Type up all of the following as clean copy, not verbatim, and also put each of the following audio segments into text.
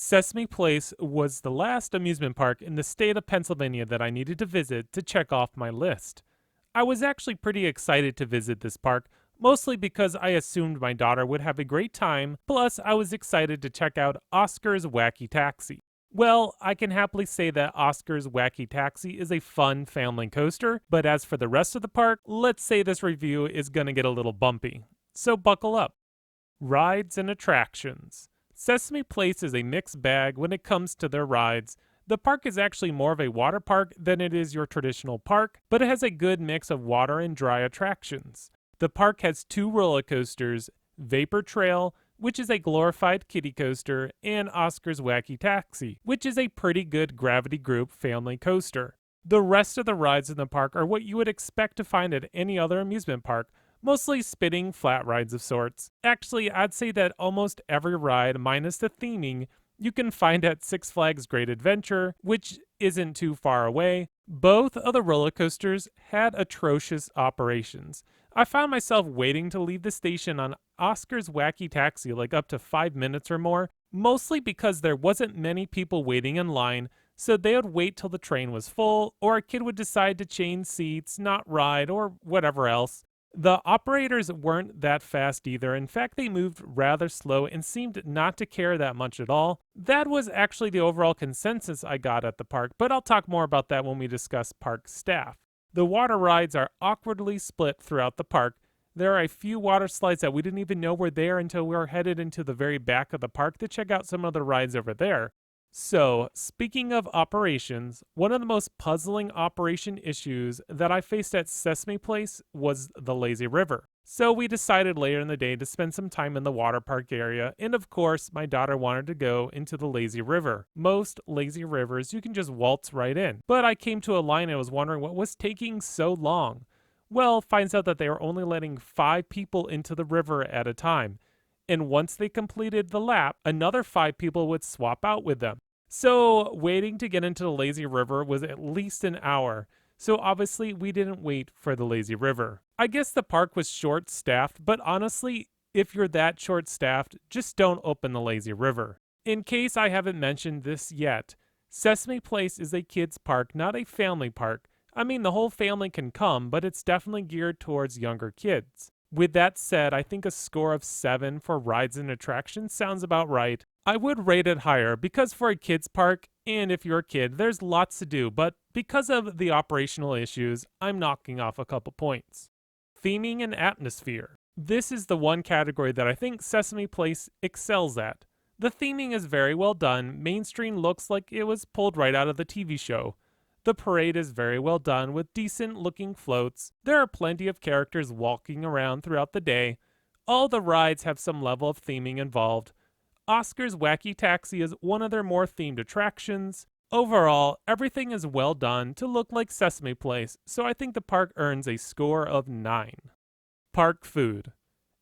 Sesame Place was the last amusement park in the state of Pennsylvania that I needed to visit to check off my list. I was actually pretty excited to visit this park, mostly because I assumed my daughter would have a great time, plus, I was excited to check out Oscar's Wacky Taxi. Well, I can happily say that Oscar's Wacky Taxi is a fun family coaster, but as for the rest of the park, let's say this review is gonna get a little bumpy. So buckle up. Rides and attractions. Sesame Place is a mixed bag when it comes to their rides. The park is actually more of a water park than it is your traditional park, but it has a good mix of water and dry attractions. The park has two roller coasters, Vapor Trail, which is a glorified kiddie coaster, and Oscar's Wacky Taxi, which is a pretty good gravity group family coaster. The rest of the rides in the park are what you would expect to find at any other amusement park, mostly spinning flat rides of sorts. Actually, I'd say that almost every ride, minus the theming, you can find at Six Flags Great Adventure, which isn't too far away. Both of the roller coasters had atrocious operations. I found myself waiting to leave the station on Oscar's Wacky Taxi like up to 5 minutes or more, mostly because there wasn't many people waiting in line, so they would wait till the train was full, or a kid would decide to change seats, not ride, or whatever else. The operators weren't that fast either. In fact, they moved rather slow and seemed not to care that much at all. That was actually the overall consensus I got at the park, but I'll talk more about that when we discuss park staff. The water rides are awkwardly split throughout the park. There are a few water slides that we didn't even know were there until we were headed into the very back of the park to check out some of the rides over there. So, speaking of operations, one of the most puzzling operation issues that I faced at Sesame Place was the lazy river. So we decided later in the day to spend some time in the water park area, and of course, my daughter wanted to go into the lazy river. Most lazy rivers you can just waltz right in, but I came to a line and was wondering what was taking so long. Well, finds out that they were only letting 5 people into the river at a time. And once they completed the lap, another 5 people would swap out with them. So waiting to get into the lazy river was at least an hour. So obviously we didn't wait for the lazy river. I guess the park was short-staffed, but honestly, if you're that short-staffed, just don't open the lazy river. In case I haven't mentioned this yet, Sesame Place is a kids park, not a family park. I mean, the whole family can come, but it's definitely geared towards younger kids. With that said, I think a score of 7 for rides and attractions sounds about right. I would rate it higher because for a kids park, and if you're a kid, there's lots to do, but because of the operational issues, I'm knocking off a couple points. Theming and atmosphere. This is the one category that I think Sesame Place excels at. The theming is very well done. Main Street looks like it was pulled right out of the TV show. The parade is very well done with decent looking floats. There are plenty of characters walking around throughout the day. All the rides have some level of theming involved. Oscar's Wacky Taxi is one of their more themed attractions. Overall, everything is well done to look like Sesame Place, so I think the park earns a score of 9. Park food.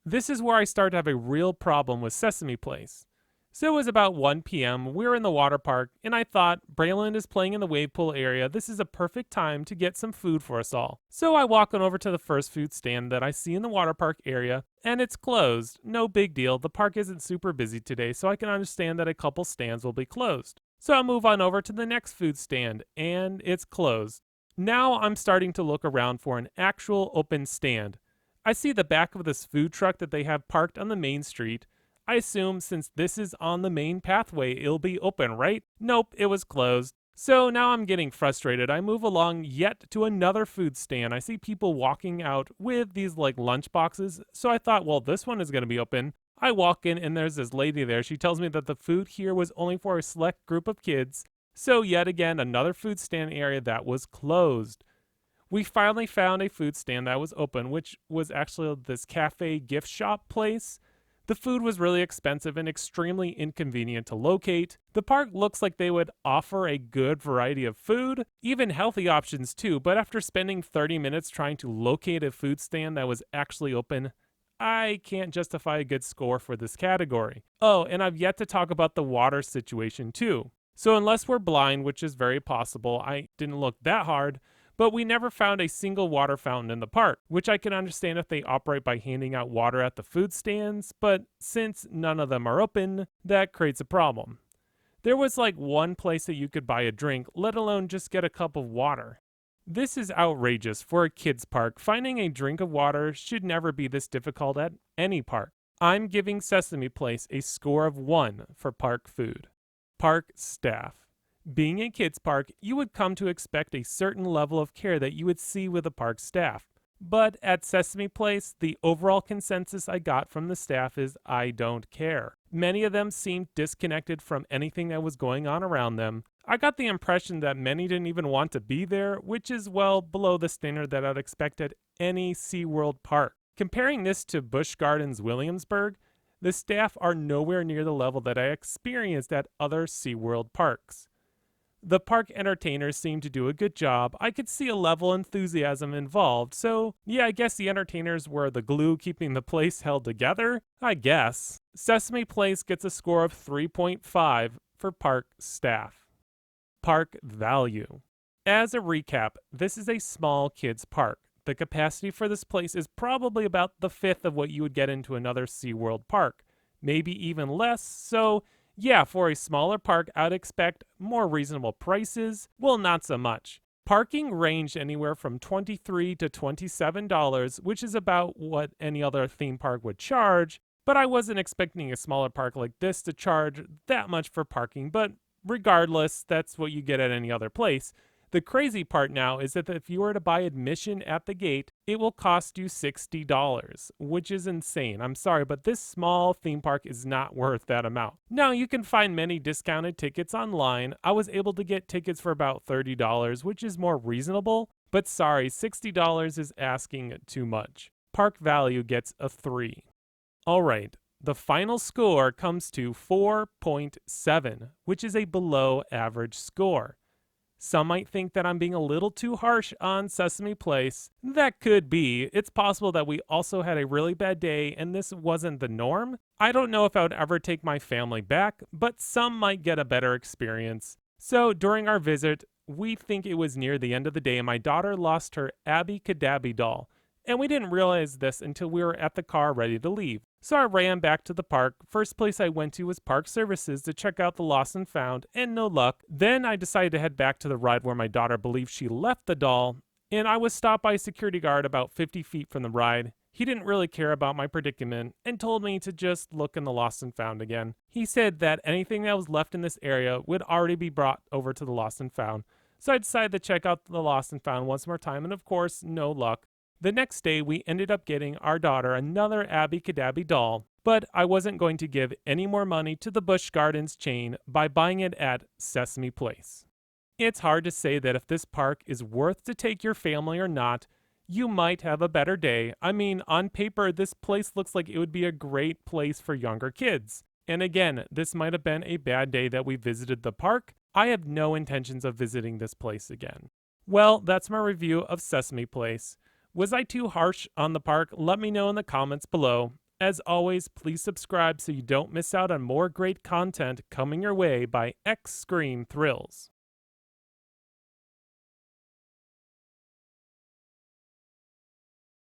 This is where I start to have a real problem with Sesame Place. So it was about 1 p.m., we were in the water park, and I thought, Braylon is playing in the wave pool area, this is a perfect time to get some food for us all. So I walk on over to the first food stand that I see in the water park area, and it's closed. No big deal, the park isn't super busy today, so I can understand that a couple stands will be closed. So I move on over to the next food stand, and it's closed. Now I'm starting to look around for an actual open stand. I see the back of this food truck that they have parked on the main street. I assume since this is on the main pathway, it'll be open, right? Nope, it was closed. So now I'm getting frustrated. I move along yet to another food stand. I see people walking out with these like lunch boxes. So I thought, well, this one is going to be open. I walk in and there's this lady there. She tells me that the food here was only for a select group of kids. So yet again, another food stand area that was closed. We finally found a food stand that was open, which was actually this cafe gift shop place. The food was really expensive and extremely inconvenient to locate. The park looks like they would offer a good variety of food, even healthy options too, but after spending 30 minutes trying to locate a food stand that was actually open, I can't justify a good score for this category. Oh, and I've yet to talk about the water situation too. So unless we're blind, which is very possible, I didn't look that hard, but we never found a single water fountain in the park, which I can understand if they operate by handing out water at the food stands, but since none of them are open, that creates a problem. There was like one place that you could buy a drink, let alone just get a cup of water. This is outrageous for a kids park. Finding a drink of water should never be this difficult at any park. I'm giving Sesame Place a score of 1 for park food. Park staff. Being a kids park, you would come to expect a certain level of care that you would see with a park staff. But at Sesame Place, the overall consensus I got from the staff is I don't care. Many of them seemed disconnected from anything that was going on around them. I got the impression that many didn't even want to be there, which is well below the standard that I'd expect at any SeaWorld park. Comparing this to Busch Gardens Williamsburg, the staff are nowhere near the level that I experienced at other SeaWorld parks. The park entertainers seemed to do a good job. I could see a level of enthusiasm involved, so yeah, I guess the entertainers were the glue keeping the place held together, I guess. Sesame Place gets a score of 3.5 for park staff. Park value. As a recap, this is a small kids park. The capacity for this place is probably about the fifth of what you would get into another SeaWorld park, maybe even less, so yeah, for a smaller park, I'd expect more reasonable prices. Well, not so much. Parking ranged anywhere from $23 to $27, which is about what any other theme park would charge, but I wasn't expecting a smaller park like this to charge that much for parking, but regardless, that's what you get at any other place. The crazy part now is that if you were to buy admission at the gate, it will cost you $60, which is insane. I'm sorry, but this small theme park is not worth that amount. Now, you can find many discounted tickets online. I was able to get tickets for about $30, which is more reasonable, but sorry, $60 is asking too much. Park value gets a 3. All right, the final score comes to 4.7, which is a below average score. Some might think that I'm being a little too harsh on Sesame Place. That could be. It's possible that we also had a really bad day and this wasn't the norm. I don't know if I would ever take my family back, but some might get a better experience. So during our visit, we think it was near the end of the day and my daughter lost her Abby Cadabby doll. And we didn't realize this until we were at the car ready to leave. So I ran back to the park. First place I went to was Park Services to check out the lost and found, and no luck. Then I decided to head back to the ride where my daughter believed she left the doll, and I was stopped by a security guard about 50 feet from the ride. He didn't really care about my predicament and told me to just look in the lost and found again. He said that anything that was left in this area would already be brought over to the lost and found. So I decided to check out the lost and found once more time, and of course, no luck. The next day, we ended up getting our daughter another Abby Cadabby doll, but I wasn't going to give any more money to the Busch Gardens chain by buying it at Sesame Place. It's hard to say that if this park is worth to take your family or not. You might have a better day. I mean, on paper, this place looks like it would be a great place for younger kids. And again, this might have been a bad day that we visited the park. I have no intentions of visiting this place again. Well, that's my review of Sesame Place. Was I too harsh on the park? Let me know in the comments below. As always, please subscribe so you don't miss out on more great content coming your way by XscreamThrills.